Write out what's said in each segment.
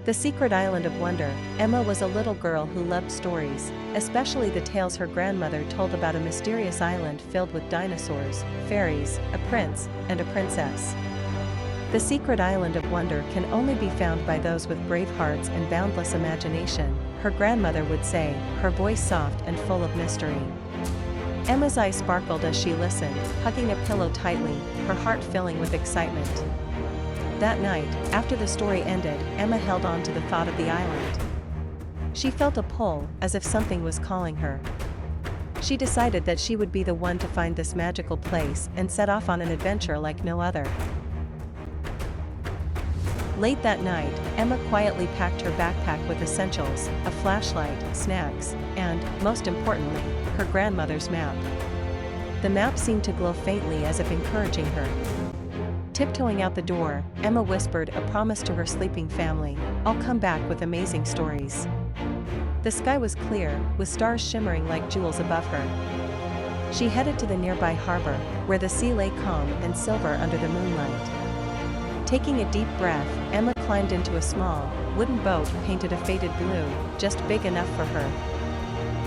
The Secret Island of Wonder. Emma was a little girl who loved stories, especially the tales her grandmother told about a mysterious island filled with dinosaurs, fairies, a prince, and a princess. The Secret Island of Wonder can only be found by those with brave hearts and boundless imagination, her grandmother would say, her voice soft and full of mystery. Emma's eyes sparkled as she listened, hugging a pillow tightly, her heart filling with excitement. That night, after the story ended, Emma held on to the thought of the island. She felt a pull, as if something was calling her. She decided that she would be the one to find this magical place and set off on an adventure like no other. Late that night, Emma quietly packed her backpack with essentials, a flashlight, snacks, and, most importantly, her grandmother's map. The map seemed to glow faintly as if encouraging her. Tiptoeing out the door, Emma whispered a promise to her sleeping family, "I'll come back with amazing stories." The sky was clear, with stars shimmering like jewels above her. She headed to the nearby harbor, where the sea lay calm and silver under the moonlight. Taking a deep breath, Emma climbed into a small, wooden boat painted a faded blue, just big enough for her.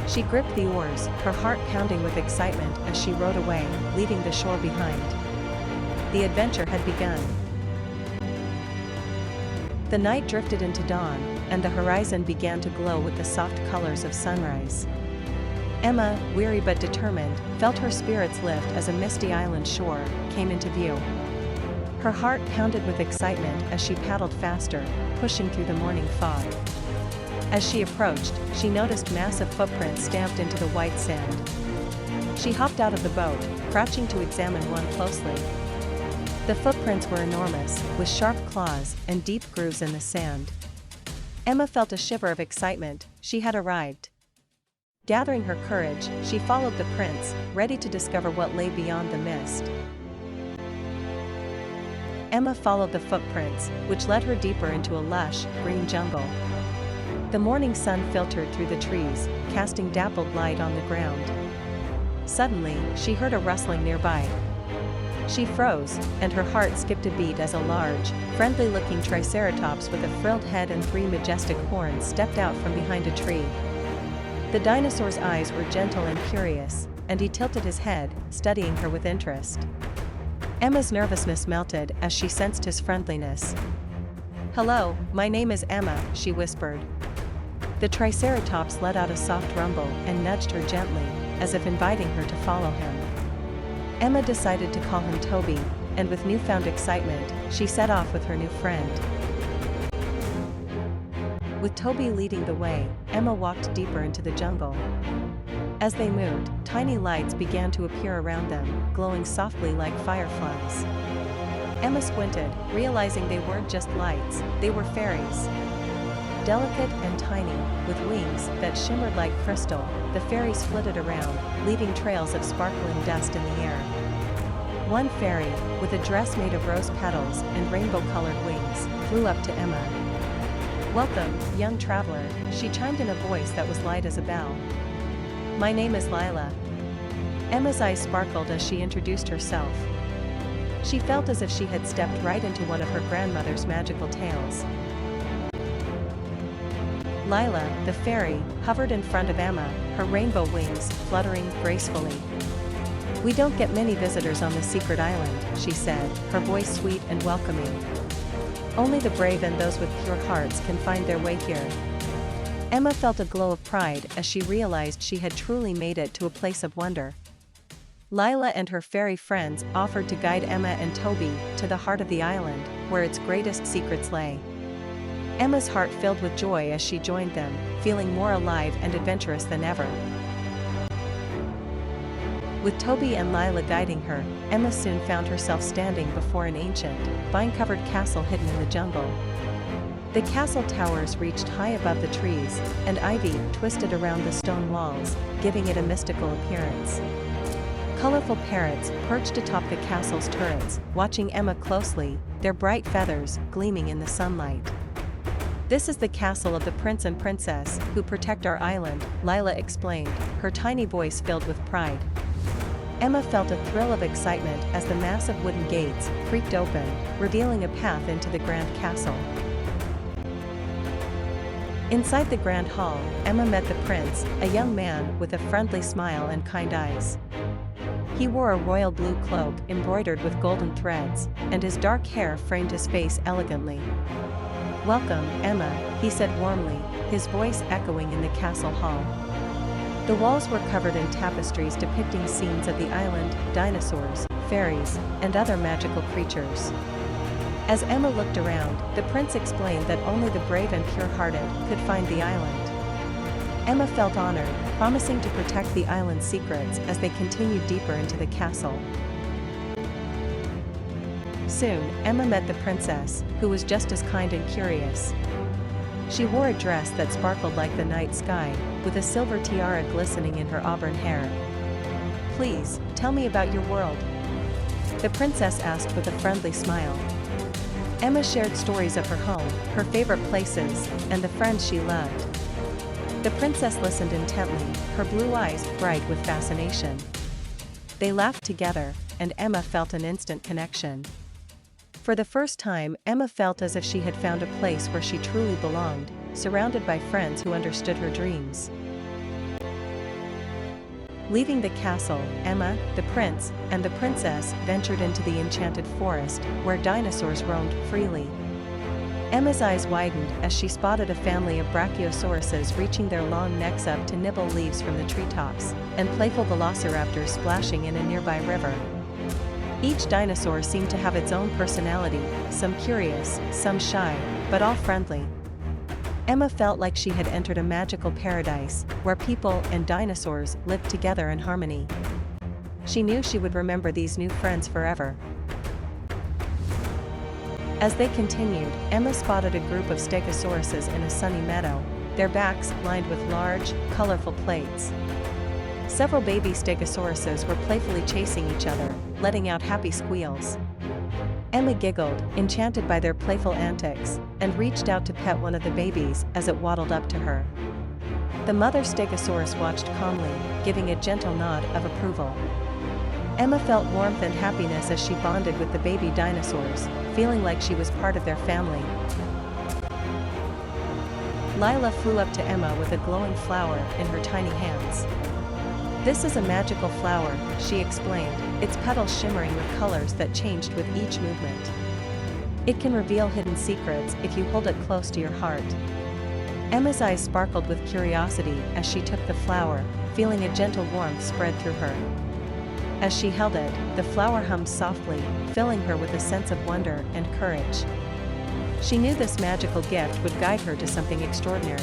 She gripped the oars, her heart pounding with excitement as she rowed away, leaving the shore behind. The adventure had begun. The night drifted into dawn, and the horizon began to glow with the soft colors of sunrise. Emma, weary but determined, felt her spirits lift as a misty island shore came into view. Her heart pounded with excitement as she paddled faster, pushing through the morning fog. As she approached, she noticed massive footprints stamped into the white sand. She hopped out of the boat, crouching to examine one closely. The footprints were enormous, with sharp claws and deep grooves in the sand. Emma felt a shiver of excitement, she had arrived. Gathering her courage, she followed the prints, ready to discover what lay beyond the mist. Emma followed the footprints, which led her deeper into a lush, green jungle. The morning sun filtered through the trees, casting dappled light on the ground. Suddenly, she heard a rustling nearby. She froze, and her heart skipped a beat as a large, friendly-looking Triceratops with a frilled head and 3 majestic horns stepped out from behind a tree. The dinosaur's eyes were gentle and curious, and he tilted his head, studying her with interest. Emma's nervousness melted as she sensed his friendliness. "Hello, my name is Emma," she whispered. The Triceratops let out a soft rumble and nudged her gently, as if inviting her to follow him. Emma decided to call him Toby, and with newfound excitement, she set off with her new friend. With Toby leading the way, Emma walked deeper into the jungle. As they moved, tiny lights began to appear around them, glowing softly like fireflies. Emma squinted, realizing they weren't just lights, they were fairies. Delicate and tiny, with wings that shimmered like crystal, the fairies flitted around, leaving trails of sparkling dust in the air. One fairy, with a dress made of rose petals and rainbow-colored wings, flew up to Emma. "Welcome, young traveler," she chimed in a voice that was light as a bell. "My name is Lila." Emma's eyes sparkled as she introduced herself. She felt as if she had stepped right into one of her grandmother's magical tales. Lila, the fairy, hovered in front of Emma, her rainbow wings fluttering gracefully. "We don't get many visitors on the secret island," she said, her voice sweet and welcoming. "Only the brave and those with pure hearts can find their way here." Emma felt a glow of pride as she realized she had truly made it to a place of wonder. Lila and her fairy friends offered to guide Emma and Toby to the heart of the island, where its greatest secrets lay. Emma's heart filled with joy as she joined them, feeling more alive and adventurous than ever. With Toby and Lila guiding her, Emma soon found herself standing before an ancient, vine-covered castle hidden in the jungle. The castle towers reached high above the trees, and ivy twisted around the stone walls, giving it a mystical appearance. Colorful parrots perched atop the castle's turrets, watching Emma closely, their bright feathers gleaming in the sunlight. "This is the castle of the prince and princess who protect our island," Lila explained, her tiny voice filled with pride. Emma felt a thrill of excitement as the massive wooden gates creaked open, revealing a path into the grand castle. Inside the grand hall, Emma met the prince, a young man with a friendly smile and kind eyes. He wore a royal blue cloak embroidered with golden threads, and his dark hair framed his face elegantly. "Welcome, Emma," he said warmly, his voice echoing in the castle hall. The walls were covered in tapestries depicting scenes of the island, dinosaurs, fairies, and other magical creatures. As Emma looked around, the prince explained that only the brave and pure-hearted could find the island. Emma felt honored, promising to protect the island's secrets as they continued deeper into the castle. Soon, Emma met the princess, who was just as kind and curious. She wore a dress that sparkled like the night sky, with a silver tiara glistening in her auburn hair. "Please, tell me about your world," the princess asked with a friendly smile. Emma shared stories of her home, her favorite places, and the friends she loved. The princess listened intently, her blue eyes bright with fascination. They laughed together, and Emma felt an instant connection. For the first time, Emma felt as if she had found a place where she truly belonged, surrounded by friends who understood her dreams. Leaving the castle, Emma, the prince, and the princess ventured into the enchanted forest, where dinosaurs roamed freely. Emma's eyes widened as she spotted a family of brachiosauruses reaching their long necks up to nibble leaves from the treetops, and playful velociraptors splashing in a nearby river. Each dinosaur seemed to have its own personality, some curious, some shy, but all friendly. Emma felt like she had entered a magical paradise, where people and dinosaurs lived together in harmony. She knew she would remember these new friends forever. As they continued, Emma spotted a group of stegosauruses in a sunny meadow, their backs lined with large, colorful plates. Several baby stegosauruses were playfully chasing each other, letting out happy squeals. Emma giggled, enchanted by their playful antics, and reached out to pet one of the babies as it waddled up to her. The mother stegosaurus watched calmly, giving a gentle nod of approval. Emma felt warmth and happiness as she bonded with the baby dinosaurs, feeling like she was part of their family. Lila flew up to Emma with a glowing flower in her tiny hands. "This is a magical flower," she explained, its petals shimmering with colors that changed with each movement. "It can reveal hidden secrets if you hold it close to your heart." Emma's eyes sparkled with curiosity as she took the flower, feeling a gentle warmth spread through her. As she held it, the flower hummed softly, filling her with a sense of wonder and courage. She knew this magical gift would guide her to something extraordinary.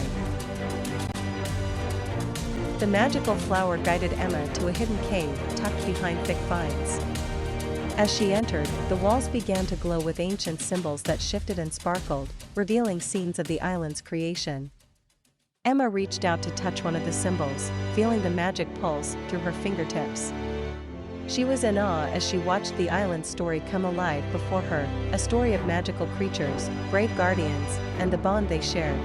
The magical flower guided Emma to a hidden cave tucked behind thick vines. As she entered, the walls began to glow with ancient symbols that shifted and sparkled, revealing scenes of the island's creation. Emma reached out to touch one of the symbols, feeling the magic pulse through her fingertips. She was in awe as she watched the island's story come alive before her, a story of magical creatures, brave guardians, and the bond they shared.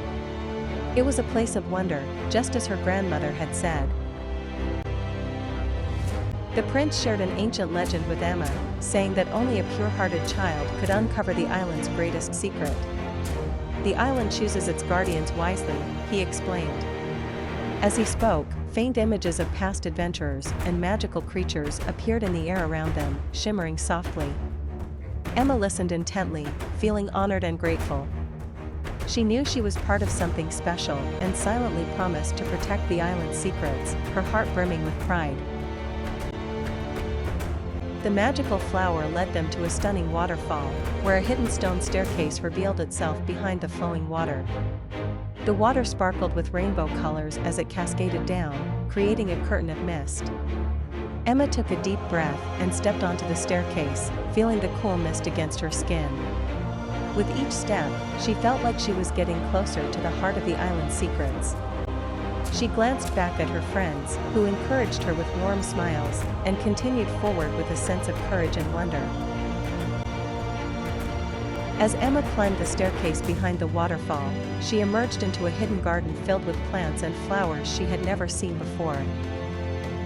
It was a place of wonder, just as her grandmother had said. The prince shared an ancient legend with Emma, saying that only a pure-hearted child could uncover the island's greatest secret. "The island chooses its guardians wisely," he explained. As he spoke, faint images of past adventurers and magical creatures appeared in the air around them, shimmering softly. Emma listened intently, feeling honored and grateful. She knew she was part of something special and silently promised to protect the island's secrets, her heart brimming with pride. The magical flower led them to a stunning waterfall, where a hidden stone staircase revealed itself behind the flowing water. The water sparkled with rainbow colors as it cascaded down, creating a curtain of mist. Emma took a deep breath and stepped onto the staircase, feeling the cool mist against her skin. With each step, she felt like she was getting closer to the heart of the island's secrets. She glanced back at her friends, who encouraged her with warm smiles, and continued forward with a sense of courage and wonder. As Emma climbed the staircase behind the waterfall, she emerged into a hidden garden filled with plants and flowers she had never seen before.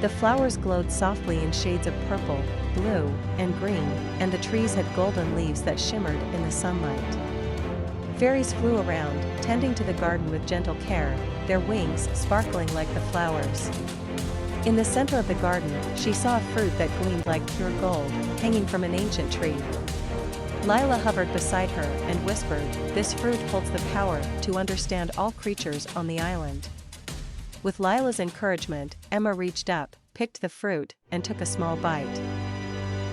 The flowers glowed softly in shades of purple, blue, and green, and the trees had golden leaves that shimmered in the sunlight. Fairies flew around, tending to the garden with gentle care, their wings sparkling like the flowers. In the center of the garden, she saw a fruit that gleamed like pure gold, hanging from an ancient tree. Lila hovered beside her and whispered, "This fruit holds the power to understand all creatures on the island." With Lila's encouragement, Emma reached up, picked the fruit, and took a small bite.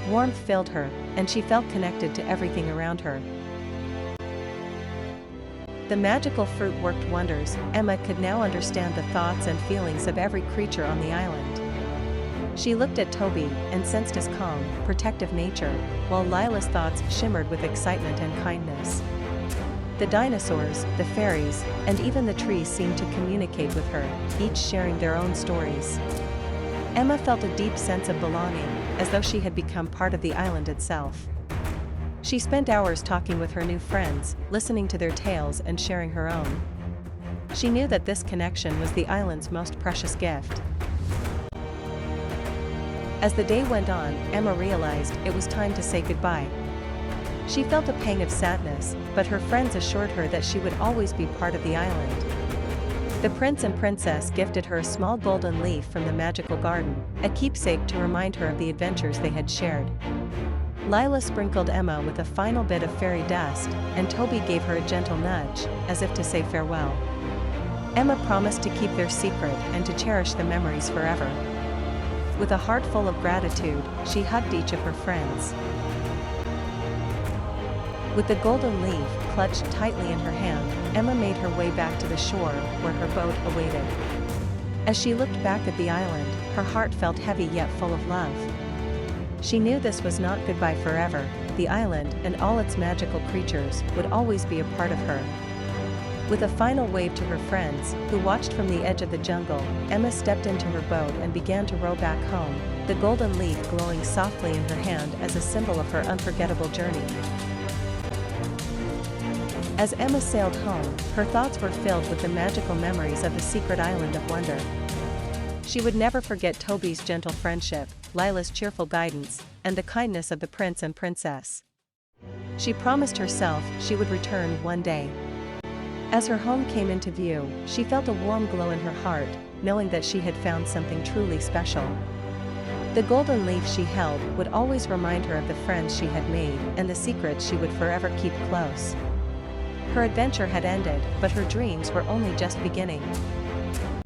Warmth filled her, and she felt connected to everything around her. The magical fruit worked wonders. Emma could now understand the thoughts and feelings of every creature on the island. She looked at Toby and sensed his calm, protective nature, while Lila's thoughts shimmered with excitement and kindness. The dinosaurs, the fairies, and even the trees seemed to communicate with her, each sharing their own stories. Emma felt a deep sense of belonging, as though she had become part of the island itself. She spent hours talking with her new friends, listening to their tales and sharing her own. She knew that this connection was the island's most precious gift. As the day went on, Emma realized it was time to say goodbye. She felt a pang of sadness, but her friends assured her that she would always be part of the island. The prince and princess gifted her a small golden leaf from the magical garden, a keepsake to remind her of the adventures they had shared. Lila sprinkled Emma with a final bit of fairy dust, and Toby gave her a gentle nudge, as if to say farewell. Emma promised to keep their secret and to cherish the memories forever. With a heart full of gratitude, she hugged each of her friends. With the golden leaf clutched tightly in her hand, Emma made her way back to the shore where her boat awaited. As she looked back at the island, her heart felt heavy yet full of love. She knew this was not goodbye forever. The island and all its magical creatures would always be a part of her. With a final wave to her friends, who watched from the edge of the jungle, Emma stepped into her boat and began to row back home, the golden leaf glowing softly in her hand as a symbol of her unforgettable journey. As Emma sailed home, her thoughts were filled with the magical memories of the secret island of wonder. She would never forget Toby's gentle friendship, Lila's cheerful guidance, and the kindness of the prince and princess. She promised herself she would return one day. As her home came into view, she felt a warm glow in her heart, knowing that she had found something truly special. The golden leaf she held would always remind her of the friends she had made and the secrets she would forever keep close. Her adventure had ended, but her dreams were only just beginning.